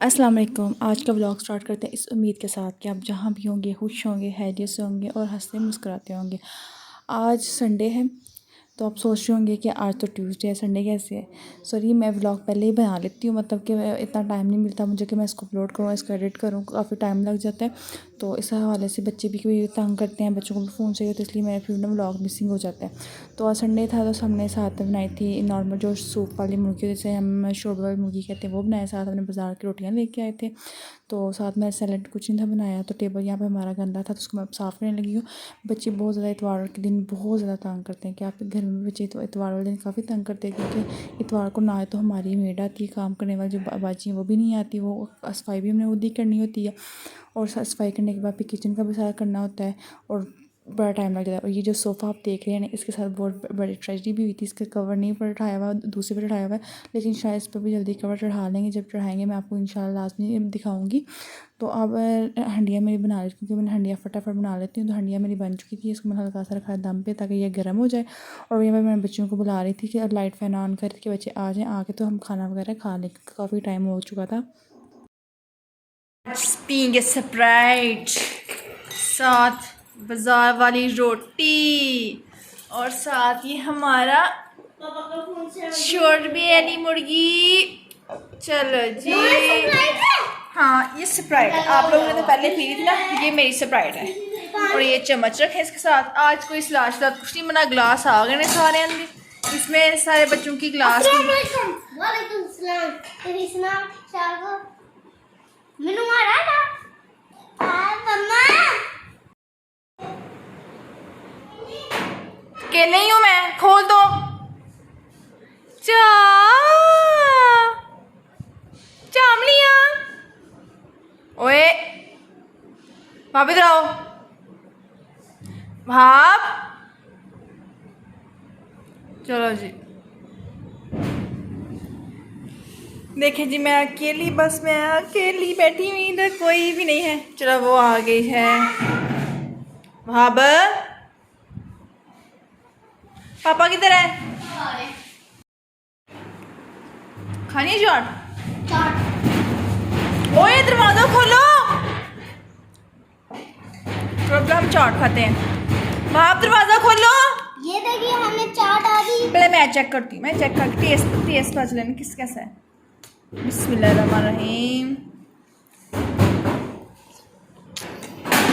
अस्सलाम वालेकुम। आज का व्लॉग स्टार्ट करते हैं इस उम्मीद के साथ कि आप जहाँ भी होंगे खुश होंगे, खैरियत से होंगे और हंसते मुस्कुराते होंगे। आज संडे है तो आप सोच रहे होंगे कि आज तो ट्यूसडे है, संडे कैसे है। सॉरी, मैं व्लॉग पहले ही बना लेती हूँ, मतलब कि इतना टाइम नहीं मिलता मुझे कि मैं इसको अपलोड करूँ, इसको एडिट करूँ, काफ़ी टाइम लग जाता है। तो इस हवाले से बच्चे भी कभी तंग करते हैं, बच्चों को भी फ़ोन चाहिए, तो इसलिए मेरा फिर ना व्लॉग मिसिंग हो जाता है। तो आज संडे था तो हमने साथ में बनाई थी नॉर्मल जो सूप वाली मुर्गी, जैसे हम शोरबा वाली मुर्गी कहते हैं, वो बनाया। साथ हमने बाज़ार की रोटियाँ लेके आए थे। तो साथ में सैलड कुछ नहीं था बनाया। तो टेबल यहाँ पे हमारा गंदा था तो उसको मैं साफ़ करने लगी हूँ। बच्चे बहुत ज़्यादा इतवार के दिन बहुत ज़्यादा तंग करते हैं कि आपके घर में बच्चे तो इतवार वाले दिन काफ़ी तंग करते हैं, क्योंकि इतवार को ना आए तो हमारी मेड आती है काम करने वाली, जो बाजी हैं वो भी नहीं आती, वो सफाई भी हमने खुद ही करनी होती है। और सफाई करने के बाद फिर किचन का भी सारा करना होता है और बड़ा टाइम लग जाता है। और ये जो सोफ़ा आप देख रहे हैं ना, इसके साथ बहुत बड़ी ट्रेजेडी भी हुई थी। इसका कवर नहीं पर चढ़ाया हुआ, दूसरे पर चढ़ाया हुआ है, लेकिन शायद इस पर भी जल्दी कवर चढ़ा लेंगे। जब चढ़ाएंगे मैं आपको इंशाल्लाह लास्ट में दिखाऊंगी। तो अब हंडिया मेरी बना रही थी, क्योंकि मैंने हंडिया फटाफट बना लेती हूँ। तो हंडिया मेरी बन चुकी थी, इसको मैंने हल्का सा रखा दम पे ताकि ये गर्म हो जाए। और यहाँ पर मैं बच्चों को बुला रही थी कि अब लाइट फ़ैन ऑन करके बच्चे आ जाएँ, आके तो हम खाना वगैरह खा लें, काफ़ी टाइम हो चुका था। पियेंगे स्प्राइट, साथ बाजार वाली रोटी और साथ ये हमारा शोरबे वाली मुर्गी। चलो जी। हाँ, ये स्प्राइट है। आप लोगों ने तो पहले पी थी ना, ये मेरी स्प्राइट है। और ये चम्मच रखे इसके साथ। आज कोई सलाद सलाद कुछ नहीं बना, ग्लास आ गए ने सारे अंदर, इसमें सारे बच्चों की ग्लास के नहीं हूँ मैं, खोल दो। चामलिया ओए भाभी इधर आओ। भाप, चलो जी। देखें जी, मैं अकेली, बस मैं अकेली बैठी हुई, इधर कोई भी नहीं है। चलो वो आ गई है। भाब, पापा किधर है? खानी है चाट? ओए दरवाजा खोलो, तो हम चाट खाते हैं। भाप दरवाजा खोलो। ये देखिए हमने चाट आ गई। पहले मैं चेक करती हूँ, मैं चेक करती टेस्ट पता चले किस कैसा है। बिस्मिल्लाहिर्रहमानिर्रहीम।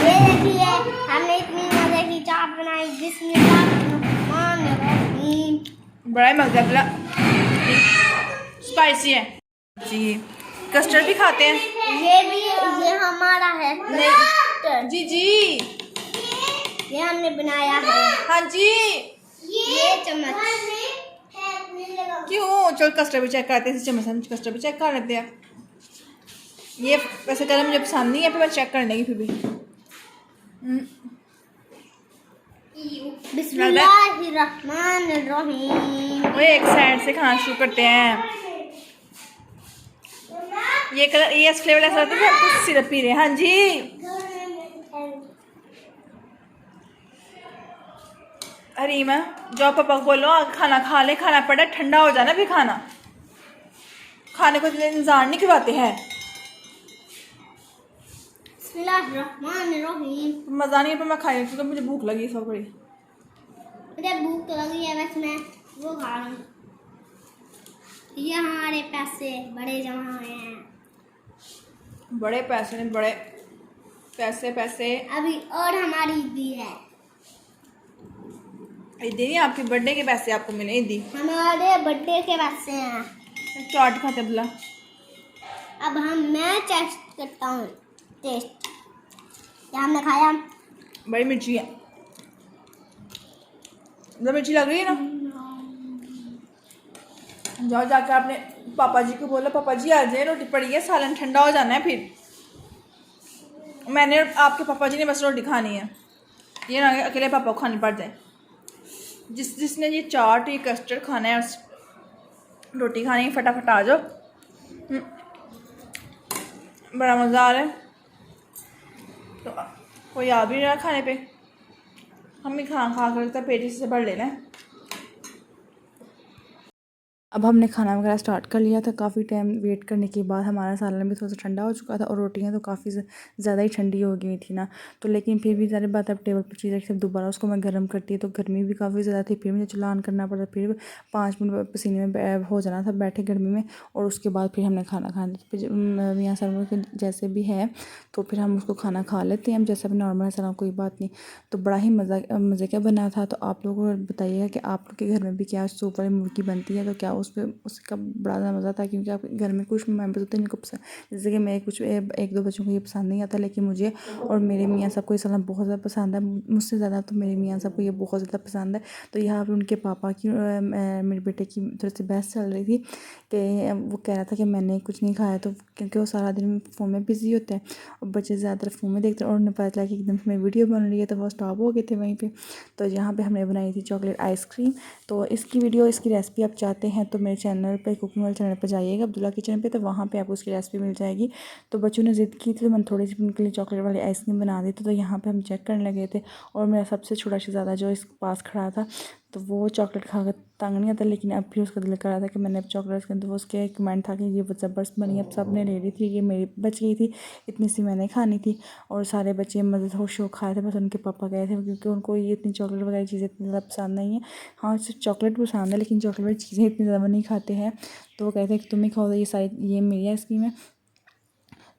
ये देखिए हमने इतनी मजे की चाट बनाई, बिस्मिल्लाहिर्रहमानिर्रहीम। बड़ा ही मजा, स्पाइसी है जी। कस्टर्ड भी खाते हैं। ये हमारा है। नहीं जी जी, ये हमने बनाया है। हाँ जी। ये चम्मच क्यों, चल कस्टर्ड भी चेक करते हैं, चम्मच हम कस्टर्ड भी चेक कर लेते हैं। ये वैसे करना मुझे पसंद नहीं है, पर मैं चेक कर लेंगी फिर भी। बिस्मिल्लाहिर्रहमानिर्रहीम। वो एक साइड से खाना शुरू करते हैं। ये कलर, ये फ्लेवर ऐसा लगता है कुछ सिरप पी रहे हैं। हाँ जी। हरीमा, जो पापा को बोलो खाना खा ले, खाना पड़ा ठंडा हो जाना, फिर खाना खाने को इंतजार नहीं करवाते हैं। मज़ा नहीं है, पर मैं खाई क्योंकि मुझे भूख लगी सब बड़ी। मुझे भूख लगी है, बस मैं वो खा रहा हूँ। ये हमारे पैसे बड़े जमा हुए हैं। बड़े पैसे ने, बड़े पैसे अभी और हमारी ईदी है। ईदी नहीं, आपके बर्थडे के पैसे आपको मिले। ईदी हमारे बर्थडे के पैसे हैं। चाट खाते बुला। अब मैं टेस्ट करता हूँ। टेस्ट क्या हमने खाया? बड़ी मिर्ची है, बड़ी मिर्ची लग रही है ना। जाओ जाकर आपने पापा जी को बोला, पापा जी आ जाए, रोटी पड़ी है, सालन ठंडा हो जाना है। फिर मैंने, आपके पापा जी ने बस रोटी खानी है, ये ना अकेले पापा को खानी पड़ जाए। जिसने ये चाट, ये कस्टर्ड खाना है, उस रोटी खानी है, फटाफट आ जाओ। बड़ा मज़ा आ रहा है। तो कोई आ भी रहा खाने पे, हम भी खा कर पेट से भर लेना है। अब हमने खाना वगैरह स्टार्ट कर लिया था। काफ़ी टाइम वेट करने के बाद हमारा सालन भी थोड़ा सा ठंडा हो चुका था और रोटियां तो काफ़ी ज़्यादा ही ठंडी हो गई थी ना। तो लेकिन फिर भी सारी बात, अब टेबल पर चीज़ रखी, दोबारा उसको मैं गर्म करती है तो गर्मी भी काफ़ी ज़्यादा थी। फिर मुझे चूल्हा ऑन करना पड़ा, फिर 5 मिनट पसीने में हो जाना था बैठे गर्मी में, और उसके बाद फिर हमने खाना खाना। फिर मियाँ साहब जैसे भी है तो फिर हम उसको खाना खा लेते हैं, हम जैसा भी नॉर्मल है, कोई बात नहीं। तो बड़ा ही मज़े का बना था। तो आप लोगों को बताइएगा कि आप लोग के घर में भी क्या सूप वाली मुर्गी बनती है, तो क्या उस पर उसका बड़ा ज़्यादा मज़ा था, क्योंकि आपके घर में कुछ मेम्बर्स होते हैं जिनको पसंद, जैसे कि मेरे कुछ 1-2 बच्चों को ये पसंद नहीं आता, लेकिन मुझे और मेरे मियाँ साहब को ये सलाद बहुत ज़्यादा पसंद है। मुझसे ज़्यादा तो मेरे मियाँ साहब को ये बहुत ज़्यादा पसंद है। तो यहाँ पर उनके पापा की मेरे बेटे की थोड़ी सी बहस चल रही थी कि वो कह रहा था कि मैंने कुछ नहीं खाया, तो क्योंकि वो सारा दिन फ़ोन में बिज़ी होता है और बच्चे ज़्यादातर फ़ोन में देखते हैं, और उन्हें पता चला कि एकदम से मेरी वीडियो बन रही है तो वो स्टॉप हो गए थे वहीं पे। तो यहाँ पे हमने बनाई थी चॉकलेट आइसक्रीम। तो इसकी वीडियो, इसकी रेसिपी आप चाहते हैं तो मेरे चैनल पे, कुकिंग वाले चैनल पर जाइएगा अब्दुल्ला किचन पे, तो वहाँ पे आपको उसकी रेसिपी मिल जाएगी। तो बच्चों ने ज़िद की थी तो मैंने थोड़ी सी उनके लिए चॉकलेट वाली आइसक्रीम बना दी थी। तो यहाँ पर हम चेक करने लगे थे, और मेरा सबसे छोटा शहज़ादा जो इस पास खड़ा था, तो वो चॉकलेट खा कर तंग नहीं आता, लेकिन अब फिर उसका दिल कर रहा था कि मैंने अब चॉकलेट खाई। तो वो उसके कमेंट था कि ये ज़बरदस्त बनी, अब सब ने ले ली थी, ये मेरी बच गई थी, इतनी सी मैंने खानी थी। और सारे बच्चे मज़े से खुश हो खाए थे, बस उनके पापा गए थे क्योंकि उनको ये इतनी चॉकलेट वगैरह चीज़ें इतनी ज़्यादा पसंद नहीं है। हाँ, सिर्फ चॉकलेट पसंद है, लेकिन चॉकलेट वाली चीज़ें इतनी ज़्यादा नहीं खाते हैं। तो वो कहते हैं कि तुम ही खाओ, तो ये मेरी आइसक्रीम है।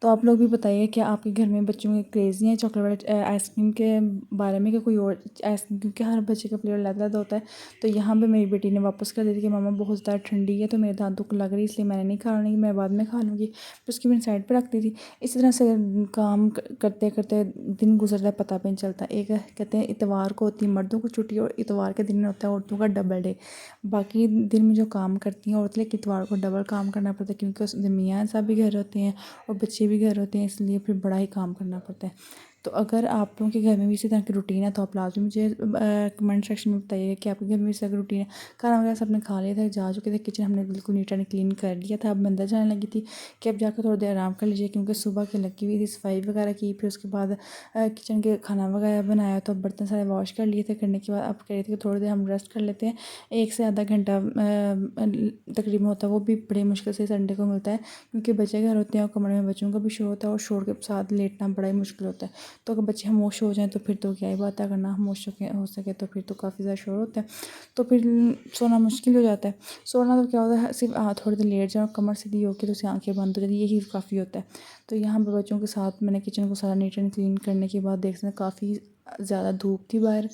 तो आप लोग भी बताइए कि आपके घर में बच्चों में क्रेज़ी है चॉकलेट वाले आइसक्रीम के बारे में, कि कोई और आइसक्रीम, क्योंकि हर बच्चे का फ्लेवर अलग अलग होता है। तो यहाँ पे मेरी बेटी ने वापस कर दी थी कि मम्मा बहुत ज़्यादा ठंडी है तो मेरे दांतों को लग रही है, इसलिए मैंने नहीं खानी, मैं बाद में खा लूँगी। फिर उसकी मैंने साइड पर रख दी थी। इसी तरह से काम करते करते दिन गुजरता है, पता भी नहीं चलता। एक कहते हैं इतवार को होती है मर्दों को छुट्टी, और इतवार के दिन होता है औरतों का डबल डे। बाकी दिन में जो काम करती हैं औरतें, लेकिन इतवार को डबल काम करना पड़ता है, क्योंकि उस दिन मियाँ साहब भी घर होते हैं और बच्चे भी घर होते हैं, इसलिए फिर बड़ा ही काम करना पड़ता है। तो अगर आप लोगों के घर में भी इसी तरह की रूटीन है तो आप लाजमी मुझे कमेंट सेक्शन में बताइएगा कि आपके घर में इस तरह की रूटीन है। खाना वगैरह सबने खा लिया था, जा चुके थे किचन, हमने बिल्कुल नीट एंड क्लीन कर लिया था। अब मैं अंदर जाने लगी थी कि अब जाकर थोड़ी देर आराम कर लीजिए, क्योंकि सुबह की लगी हुई थी, सफाई वगैरह की, फिर उसके बाद किचन के खाना वगैरह बनाया, तो बर्तन सारे वॉश कर लिए थे। करने के बाद अब कह रहे थे कि थोड़ी देर हम रेस्ट कर लेते हैं, 1 से आधा घंटा तकरीबन होता है, वो भी बड़ी मुश्किल से संडे को मिलता है, क्योंकि बच्चे घर होते हैं और कमरे में बच्चों का भी शोर होता है, और शोर के साथ लेटना बड़ा ही मुश्किल होता है। तो अगर बच्चे खामोश हो जाएं तो फिर तो क्या ही बात है, करना खामोश हो सके तो फिर तो काफ़ी ज़्यादा शोर होता है, तो फिर सोना मुश्किल हो जाता है। सोना तो क्या होता है, सिर्फ थोड़ी देर लेट जाओ, कमर सीधी होकर तो उसकी आँखें बंद हो जाती है, यही काफ़ी होता है। तो यहाँ पर बच्चों के साथ मैंने किचन को सारा नीट एंड क्लीन करने के बाद देखते हैं काफ़ी ज़्यादा धूप थी बाहर,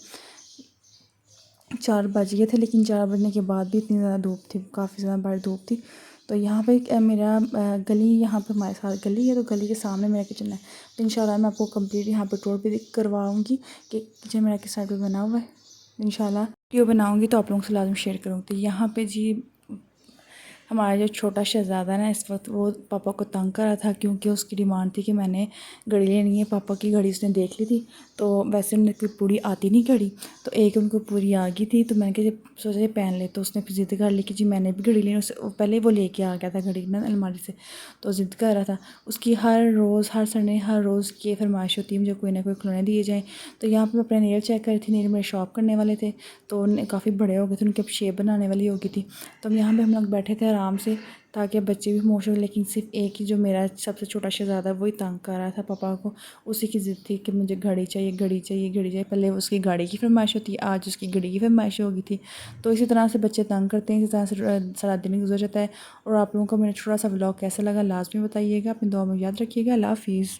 4 बज गए थे, लेकिन 4 बजने के बाद भी इतनी ज़्यादा धूप थी, काफ़ी ज़्यादा बाहर धूप थी। तो यहाँ पे मेरा गली, यहाँ पे हमारे साथ गली है, तो गली के सामने मेरा किचन है। तो इंशाल्लाह मैं आपको कंप्लीट यहाँ पे टूर भी करवाऊँगी कि किचन मेरा किस साइड पे बना हुआ है। इंशाल्लाह वीडियो बनाऊँगी तो आप लोगों से लाजमी शेयर करूँगी। तो यहाँ पे जी हमारा जो छोटा शहज़ादा ना, इस वक्त वो पापा को तंग कर रहा था, क्योंकि उसकी डिमांड थी कि मैंने घड़ी लेनी है। पापा की घड़ी उसने देख ली थी, तो वैसे उनकी पूरी आती नहीं घड़ी, तो एक उनको पूरी आ गई थी। तो मैंने कहा जब सोचा ये पहन ले, तो उसने फिर ज़िद कर ली कि जी मैंने भी घड़ी लेनी। उससे पहले वो लेके आ गया था घड़ी ना अलमारी से, तो ज़िद कर रहा था। उसकी हर रोज़, हर संडे, हर रोज़ की फरमाइश होती है मुझे कोई ना कोई खिलौने दिए जाएँ। तो यहाँ पर मैं अपने नेल चेक कर रही थी, नेल मेरे शॉप करने वाले थे, तो काफ़ी बड़े हो गए थे, उनकी अब शेप बनाने वाली हो गई थी। तो यहाँ पर हम लोग बैठे थे आराम से, ताकि बच्चे भी खामोश हो, लेकिन सिर्फ एक ही जो मेरा सबसे छोटा शहज़ादा वही तंग कर रहा था पापा को। उसी की ज़िद थी कि मुझे घड़ी चाहिए, घड़ी चाहिए, घड़ी चाहिए। पहले उसकी गाड़ी की फरमाइश होती है, आज उसकी घड़ी की फरमाइश हो गई थी। तो इसी तरह से बच्चे तंग करते हैं, इसी तरह से सारा दिन गुजर जाता है। और आप लोगों को मेरा छोटा सा व्लॉग कैसा लगा लाजमी बताइएगा, अपनी दुआ में याद रखिएगा। अल्लाह हाफिज़।